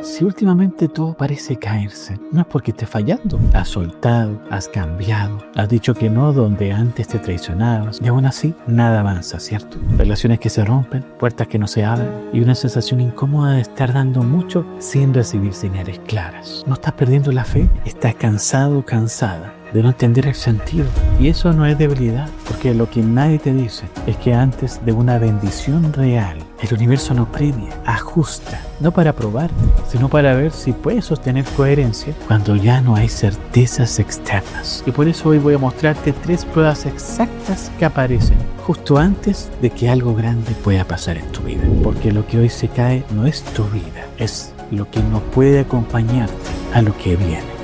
Si últimamente todo parece caerse, no es porque estés fallando. Has soltado, has cambiado, has dicho que no donde antes te traicionabas y aún así nada avanza, ¿cierto? Relaciones que se rompen, puertas que no se abren y una sensación incómoda de estar dando mucho sin recibir señales claras. ¿No estás perdiendo la fe? ¿Estás cansado o cansada de no entender el sentido? Y eso no es debilidad, porque lo que nadie te dice es que antes de una bendición real, el universo no premia, ajusta, no para probarte, sino para ver si puedes sostener coherencia cuando ya no hay certezas externas. Y por eso hoy voy a mostrarte 3 pruebas exactas que aparecen justo antes de que algo grande pueda pasar en tu vida. Porque lo que hoy se cae no es tu vida, es lo que no puede acompañarte a lo que viene.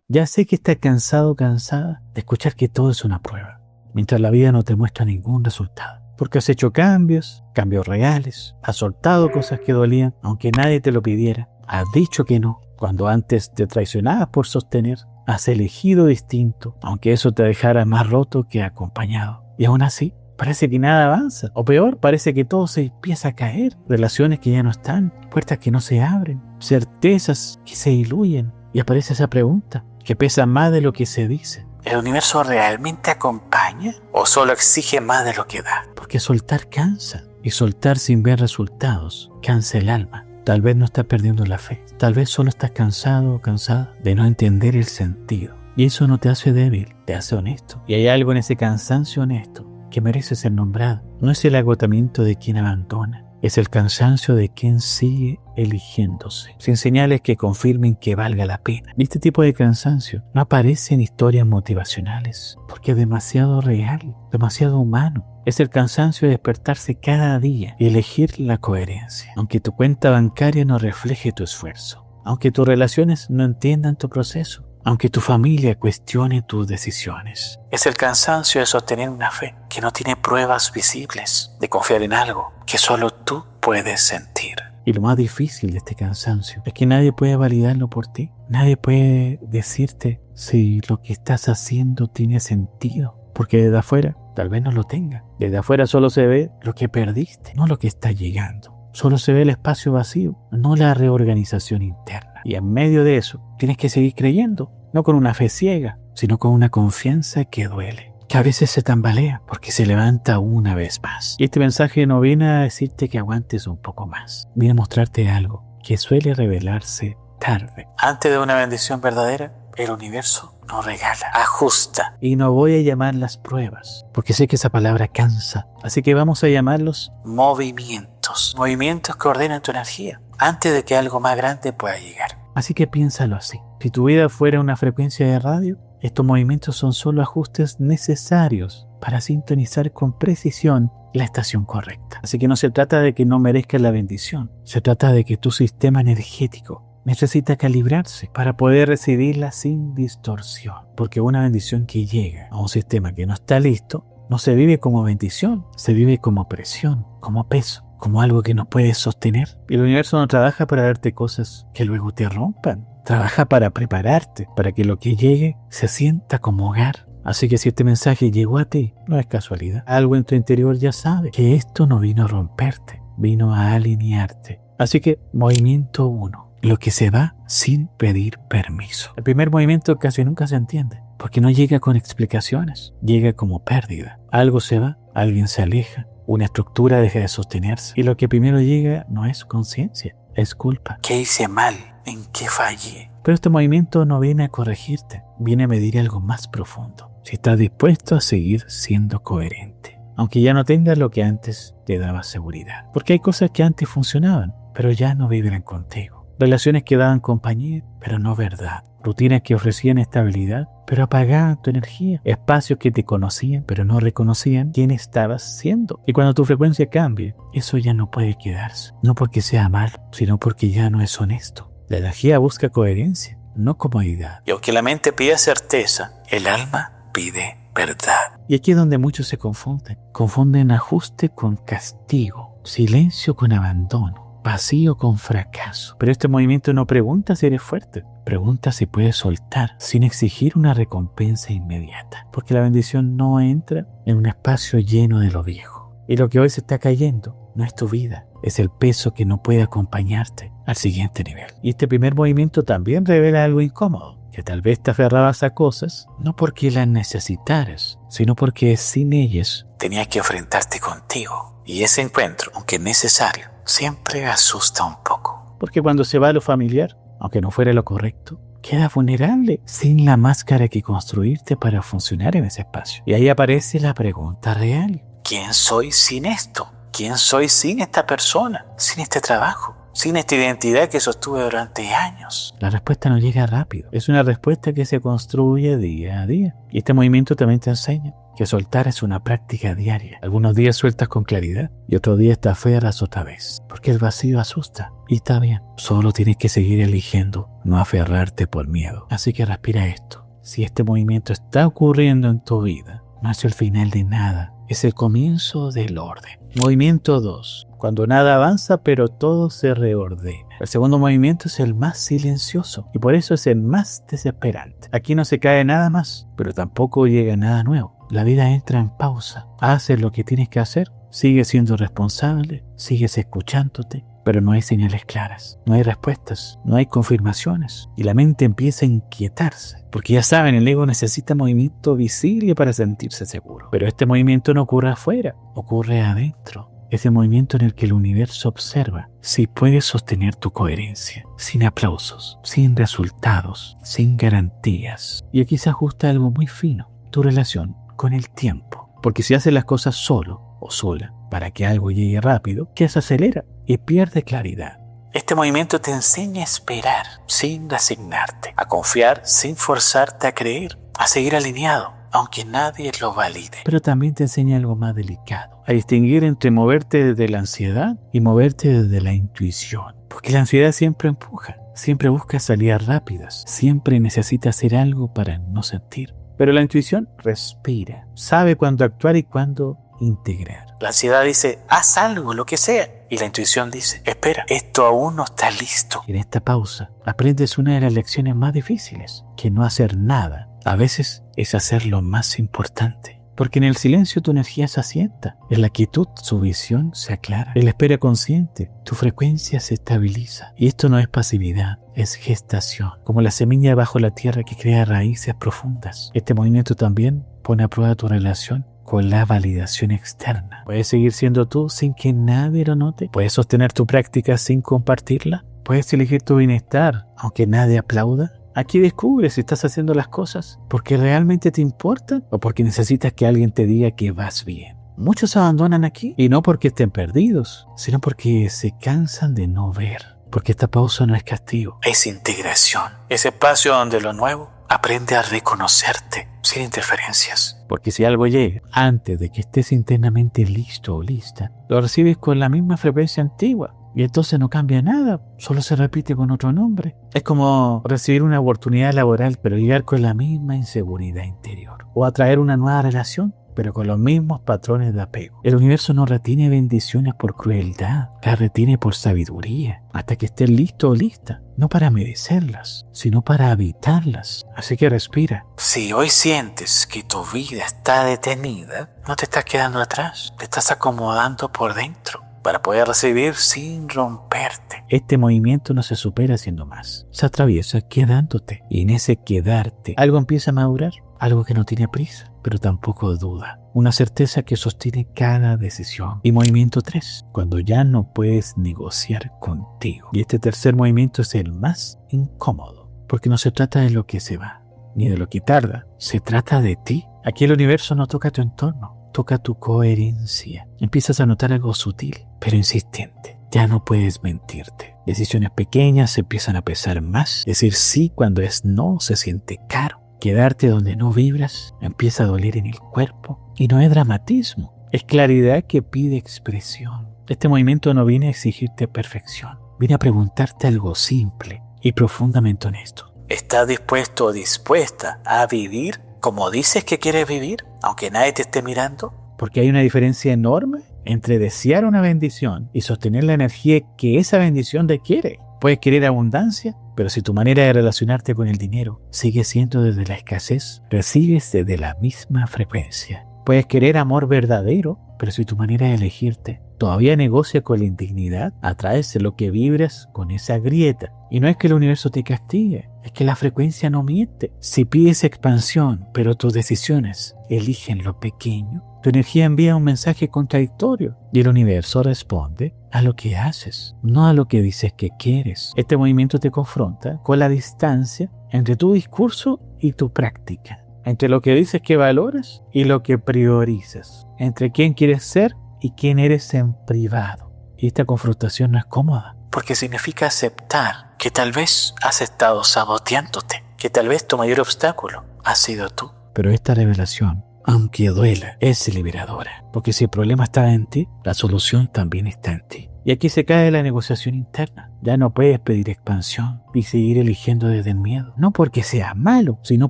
Ya sé que estás cansado o cansada de escuchar que todo es una prueba, mientras la vida no te muestra ningún resultado. Porque has hecho cambios reales, has soltado cosas que dolían, aunque nadie te lo pidiera. Has dicho que no, cuando antes te traicionabas por sostener. Has elegido distinto, aunque eso te dejara más roto que acompañado. Y aún así, parece que nada avanza. O peor, parece que todo se empieza a caer. Relaciones que ya no están, puertas que no se abren, certezas que se diluyen. Y aparece esa pregunta, que pesa más de lo que se dice. ¿El universo realmente acompaña o solo exige más de lo que da? Porque soltar cansa, y soltar sin ver resultados cansa el alma. Tal vez no estás perdiendo la fe, tal vez solo estás cansado o cansada de no entender el sentido. Y eso no te hace débil, te hace honesto. Y hay algo en ese cansancio honesto que merece ser nombrado. No es el agotamiento de quien abandona, es el cansancio de quien sigue eligiéndose, sin señales que confirmen que valga la pena. Y este tipo de cansancio no aparece en historias motivacionales, porque es demasiado real, demasiado humano. Es el cansancio de despertarse cada día y elegir la coherencia, aunque tu cuenta bancaria no refleje tu esfuerzo, aunque tus relaciones no entiendan tu proceso, aunque tu familia cuestione tus decisiones. Es el cansancio de sostener una fe que no tiene pruebas visibles, de confiar en algo que solo tú puedes sentir. Y lo más difícil de este cansancio es que nadie puede validarlo por ti. Nadie puede decirte si lo que estás haciendo tiene sentido, porque desde afuera tal vez no lo tenga. Desde afuera solo se ve lo que perdiste, no lo que está llegando. Solo se ve el espacio vacío, no la reorganización interna. Y en medio de eso, tienes que seguir creyendo, no con una fe ciega, sino con una confianza que duele, que a veces se tambalea porque se levanta una vez más. Y este mensaje no viene a decirte que aguantes un poco más. Viene a mostrarte algo que suele revelarse tarde. Antes de una bendición verdadera, el universo nos regala, ajusta. Y no voy a llamar las pruebas, porque sé que esa palabra cansa. Así que vamos a llamarlos movimientos. Movimientos que ordenan tu energía antes de que algo más grande pueda llegar. Así que piénsalo así. Si tu vida fuera una frecuencia de radio, estos movimientos son solo ajustes necesarios para sintonizar con precisión la estación correcta. Así que no se trata de que no merezcas la bendición. Se trata de que tu sistema energético necesita calibrarse para poder recibirla sin distorsión. Porque una bendición que llega a un sistema que no está listo, no se vive como bendición, se vive como presión, como peso, como algo que no puedes sostener. Y el universo no trabaja para darte cosas que luego te rompan. Trabaja para prepararte, para que lo que llegue se sienta como hogar. Así que si este mensaje llegó a ti, no es casualidad. Algo en tu interior ya sabe que esto no vino a romperte, vino a alinearte. Así que, movimiento 1. Lo que se va sin pedir permiso. El primer movimiento casi nunca se entiende, porque no llega con explicaciones, llega como pérdida. Algo se va, alguien se aleja, una estructura deja de sostenerse. Y lo que primero llega no es conciencia, es culpa. ¿Qué hice mal? ¿En qué fallé? Pero este movimiento no viene a corregirte, viene a medir algo más profundo. Si estás dispuesto a seguir siendo coherente, aunque ya no tengas lo que antes te daba seguridad. Porque hay cosas que antes funcionaban, pero ya no vibran contigo. Relaciones que daban compañía, pero no verdad. Rutinas que ofrecían estabilidad, pero apagaban tu energía. Espacios que te conocían, pero no reconocían quién estabas siendo. Y cuando tu frecuencia cambie, eso ya no puede quedarse. No porque sea mal, sino porque ya no es honesto. La energía busca coherencia, no comodidad. Y aunque la mente pide certeza, el alma pide verdad. Y aquí es donde muchos se confunden. Confunden ajuste con castigo, silencio con abandono, vacío con fracaso. Pero este movimiento no pregunta si eres fuerte, pregunta si puedes soltar sin exigir una recompensa inmediata. Porque la bendición no entra en un espacio lleno de lo viejo. Y lo que hoy se está cayendo no es tu vida, es el peso que no puede acompañarte al siguiente nivel. Y este primer movimiento también revela algo incómodo, que tal vez te aferrabas a cosas no porque las necesitaras, sino porque sin ellas tenías que enfrentarte contigo. Y ese encuentro, aunque necesario, siempre asusta un poco. Porque cuando se va lo familiar, aunque no fuera lo correcto, queda vulnerable sin la máscara que construirte para funcionar en ese espacio. Y ahí aparece la pregunta real. ¿Quién soy sin esto? ¿Quién soy sin esta persona? ¿Sin este trabajo? ¿Sin esta identidad que sostuve durante años? La respuesta no llega rápido. Es una respuesta que se construye día a día. Y este movimiento también te enseña que soltar es una práctica diaria. Algunos días sueltas con claridad y otros días te aferras otra vez. Porque el vacío asusta. Y está bien. Solo tienes que seguir eligiendo no aferrarte por miedo. Así que respira esto. Si este movimiento está ocurriendo en tu vida, no es el final de nada. Es el comienzo del orden. Movimiento 2. Cuando nada avanza, pero todo se reordena. El segundo movimiento es el más silencioso y por eso es el más desesperante. Aquí no se cae nada más, pero tampoco llega nada nuevo. La vida entra en pausa. Haces lo que tienes que hacer, sigues siendo responsable, sigues escuchándote, pero no hay señales claras, no hay respuestas, no hay confirmaciones y la mente empieza a inquietarse. Porque ya saben, el ego necesita movimiento visible para sentirse seguro. Pero este movimiento no ocurre afuera, ocurre adentro. Es el movimiento en el que el universo observa si puedes sostener tu coherencia, sin aplausos, sin resultados, sin garantías. Y aquí se ajusta algo muy fino, tu relación con el tiempo. Porque si haces las cosas solo o sola para que algo llegue rápido, que se acelera y pierde claridad. Este movimiento te enseña a esperar sin resignarte, a confiar sin forzarte a creer, a seguir alineado, aunque nadie lo valide. Pero también te enseña algo más delicado, a distinguir entre moverte desde la ansiedad y moverte desde la intuición. Porque la ansiedad siempre empuja, siempre busca salidas rápidas, siempre necesita hacer algo para no sentir. Pero la intuición respira, sabe cuándo actuar y cuándo integrar. La ansiedad dice, haz algo, lo que sea. Y la intuición dice, espera, esto aún no está listo. Y en esta pausa aprendes una de las lecciones más difíciles, que no hacer nada a veces es hacer lo más importante. Porque en el silencio tu energía se asienta, en la quietud su visión se aclara, en la espera consciente tu frecuencia se estabiliza. Y esto no es pasividad, es gestación, como la semilla bajo la tierra que crea raíces profundas. Este movimiento también pone a prueba tu relación con la validación externa. Puedes seguir siendo tú sin que nadie lo note. Puedes sostener tu práctica sin compartirla. Puedes elegir tu bienestar aunque nadie aplauda. Aquí descubres si estás haciendo las cosas porque realmente te importan o porque necesitas que alguien te diga que vas bien. Muchos abandonan aquí y no porque estén perdidos, sino porque se cansan de no ver. Porque esta pausa no es castigo, es integración. Ese espacio donde lo nuevo aprende a reconocerte sin interferencias. Porque si algo llega antes de que estés internamente listo o lista, lo recibes con la misma frecuencia antigua. Y entonces no cambia nada, solo se repite con otro nombre. Es como recibir una oportunidad laboral, pero llegar con la misma inseguridad interior. O atraer una nueva relación, pero con los mismos patrones de apego. El universo no retiene bendiciones por crueldad, las retiene por sabiduría, hasta que estés listo o lista. No para merecerlas, sino para habitarlas. Así que respira. Si hoy sientes que tu vida está detenida, no te estás quedando atrás, te estás acomodando por dentro para poder recibir sin romperte. Este movimiento no se supera haciendo más, se atraviesa quedándote. Y en ese quedarte, algo empieza a madurar, algo que no tiene prisa, pero tampoco duda. Una certeza que sostiene cada decisión. Y movimiento 3, cuando ya no puedes negociar contigo. Y este tercer movimiento es el más incómodo, porque no se trata de lo que se va, ni de lo que tarda, se trata de ti. Aquí el universo no toca tu entorno, toca tu coherencia. Empiezas a notar algo sutil, pero insistente. Ya no puedes mentirte. Decisiones pequeñas empiezan a pesar más. Decir sí cuando es no se siente caro. Quedarte donde no vibras empieza a doler en el cuerpo. Y no es dramatismo, es claridad que pide expresión. Este movimiento no viene a exigirte perfección. Viene a preguntarte algo simple y profundamente honesto. ¿Estás dispuesto o dispuesta a vivir como dices que quieres vivir, aunque nadie te esté mirando? Porque hay una diferencia enorme entre desear una bendición y sostener la energía que esa bendición requiere. Puedes querer abundancia, pero si tu manera de relacionarte con el dinero sigue siendo desde la escasez, recibes desde la misma frecuencia. Puedes querer amor verdadero, pero si tu manera de elegirte todavía negocia con la indignidad, atraes lo que vibras con esa grieta. Y no es que el universo te castigue, es que la frecuencia no miente. Si pides expansión, pero tus decisiones eligen lo pequeño, tu energía envía un mensaje contradictorio y el universo responde a lo que haces, no a lo que dices que quieres. Este movimiento te confronta con la distancia entre tu discurso y tu práctica, entre lo que dices que valoras y lo que priorizas, entre quién quieres ser y quién eres en privado. Y esta confrontación no es cómoda, porque significa aceptar que tal vez has estado saboteándote, que tal vez tu mayor obstáculo ha sido tú. Pero esta revelación, aunque duela, es liberadora, porque si el problema está en ti, la solución también está en ti. Y aquí se cae la negociación interna. Ya no puedes pedir expansión y seguir eligiendo desde el miedo. No porque sea malo, sino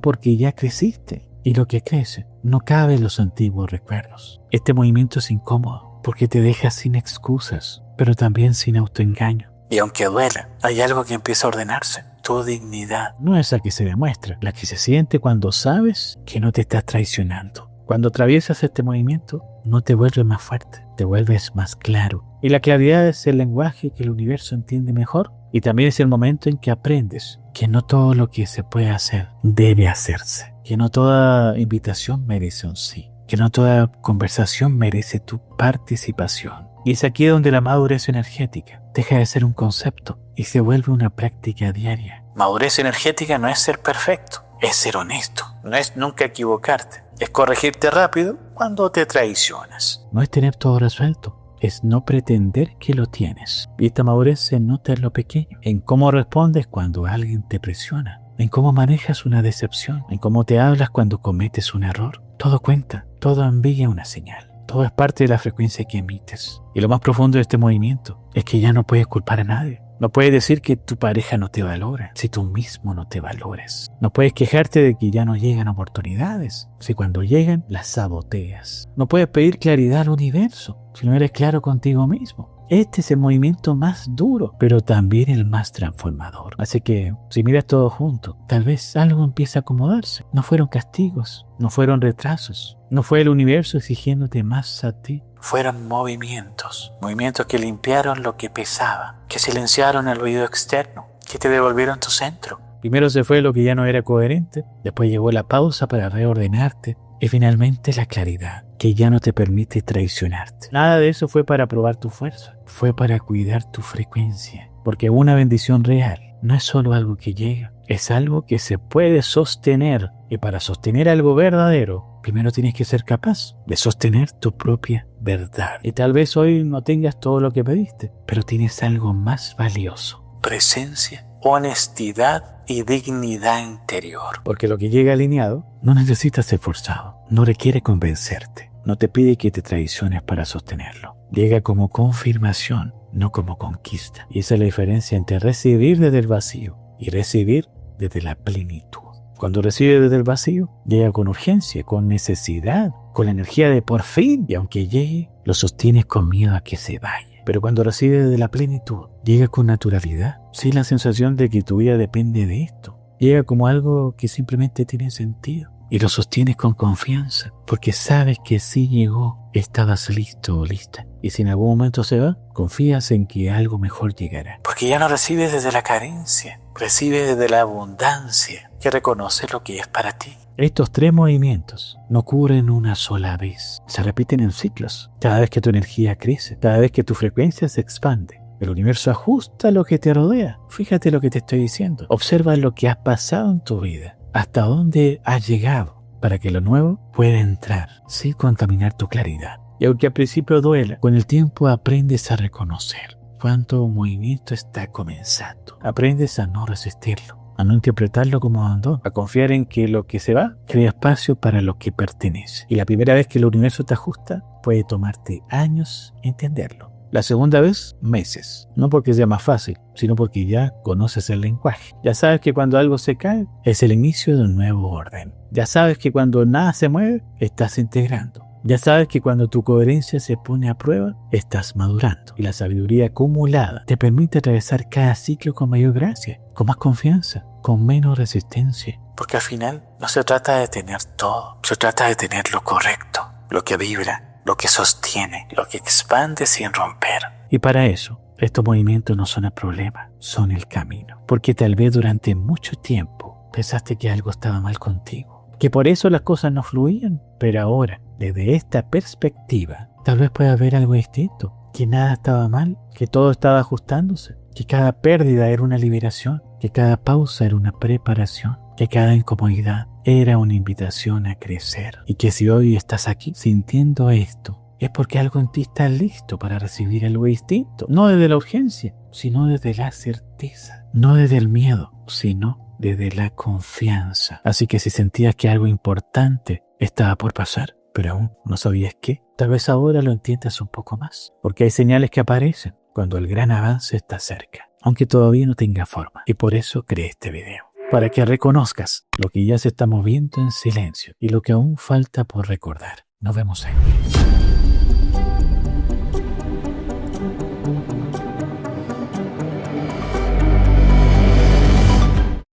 porque ya creciste. Y lo que crece no cabe en los antiguos recuerdos. Este movimiento es incómodo porque te deja sin excusas, pero también sin autoengaño. Y aunque duela, hay algo que empieza a ordenarse. Tu dignidad no es la que se demuestra, la que se siente cuando sabes que no te estás traicionando. Cuando atraviesas este movimiento, no te vuelves más fuerte, te vuelves más claro. Y la claridad es el lenguaje que el universo entiende mejor. Y también es el momento en que aprendes que no todo lo que se puede hacer debe hacerse. Que no toda invitación merece un sí. Que no toda conversación merece tu participación. Y es aquí donde la madurez energética deja de ser un concepto y se vuelve una práctica diaria. Madurez energética no es ser perfecto, es ser honesto. No es nunca equivocarte, es corregirte rápido cuando te traicionas. No es tener todo resuelto, es no pretender que lo tienes. Y esta madurez se nota en lo pequeño, en cómo respondes cuando alguien te presiona, en cómo manejas una decepción, en cómo te hablas cuando cometes un error. Todo cuenta, todo envía una señal. Todo es parte de la frecuencia que emites. Y lo más profundo de este movimiento es que ya no puedes culpar a nadie. No puedes decir que tu pareja no te valora si tú mismo no te valoras. No puedes quejarte de que ya no llegan oportunidades si cuando llegan las saboteas. No puedes pedir claridad al universo si no eres claro contigo mismo. Este es el movimiento más duro, pero también el más transformador. Así que, si miras todo junto, tal vez algo empieza a acomodarse. No fueron castigos, no fueron retrasos, no fue el universo exigiéndote más a ti. Fueron movimientos que limpiaron lo que pesaba, que silenciaron el ruido externo, que te devolvieron tu centro. Primero se fue lo que ya no era coherente, después llegó la pausa para reordenarte, y finalmente la claridad, que ya no te permite traicionarte. Nada de eso fue para probar tu fuerza, fue para cuidar tu frecuencia. Porque una bendición real no es solo algo que llega, es algo que se puede sostener. Y para sostener algo verdadero, primero tienes que ser capaz de sostener tu propia verdad. Y tal vez hoy no tengas todo lo que pediste, pero tienes algo más valioso. Presencia, honestidad y dignidad interior. Porque lo que llega alineado no necesita ser forzado, no requiere convencerte, no te pide que te traiciones para sostenerlo. Llega como confirmación, no como conquista. Y esa es la diferencia entre recibir desde el vacío y recibir desde la plenitud. Cuando recibes desde el vacío, llega con urgencia, con necesidad, con la energía de por fin. Y aunque llegue, lo sostienes con miedo a que se vaya. Pero cuando recibes desde la plenitud, llega con naturalidad, sin la sensación de que tu vida depende de esto. Llega como algo que simplemente tiene sentido. Y lo sostienes con confianza, porque sabes que si llegó, estabas listo o lista. Y si en algún momento se va, confías en que algo mejor llegará. Porque ya no recibes desde la carencia, recibes desde la abundancia, que reconoce lo que es para ti. Estos tres movimientos no ocurren una sola vez, se repiten en ciclos. Cada vez que tu energía crece, cada vez que tu frecuencia se expande, el universo ajusta lo que te rodea. Fíjate lo que te estoy diciendo. Observa lo que has pasado en tu vida, hasta dónde has llegado, para que lo nuevo pueda entrar sin contaminar tu claridad. Y aunque al principio duela, con el tiempo aprendes a reconocer cuánto movimiento está comenzando. Aprendes a no resistirlo, a no interpretarlo como abandono, a confiar en que lo que se va crea espacio para lo que pertenece. Y la primera vez que el universo te ajusta, puede tomarte años entenderlo. La segunda vez, meses. No porque sea más fácil, sino porque ya conoces el lenguaje. Ya sabes que cuando algo se cae, es el inicio de un nuevo orden. Ya sabes que cuando nada se mueve, estás integrando. Ya sabes que cuando tu coherencia se pone a prueba, estás madurando. Y la sabiduría acumulada te permite atravesar cada ciclo con mayor gracia, con más confianza, con menos resistencia. Porque al final no se trata de tener todo, se trata de tener lo correcto. lo que vibra, lo que sostiene, lo que expande sin romper. Y para eso, estos movimientos no son el problema, son el camino. Porque tal vez durante mucho tiempo pensaste que algo estaba mal contigo, que por eso las cosas no fluían. Pero ahora, desde esta perspectiva, tal vez pueda ver algo distinto, que nada estaba mal, que todo estaba ajustándose, que cada pérdida era una liberación, que cada pausa era una preparación, que cada incomodidad era una invitación a crecer. Y que si hoy estás aquí sintiendo esto, es porque algo en ti está listo para recibir algo distinto. No desde la urgencia, sino desde la certeza. No desde el miedo, sino desde la confianza. Así que si sentías que algo importante estaba por pasar, pero aún no sabías qué, tal vez ahora lo entiendas un poco más. Porque hay señales que aparecen cuando el gran avance está cerca, aunque todavía no tenga forma. Y por eso creé este video, para que reconozcas lo que ya se está moviendo en silencio y lo que aún falta por recordar. Nos vemos ahí.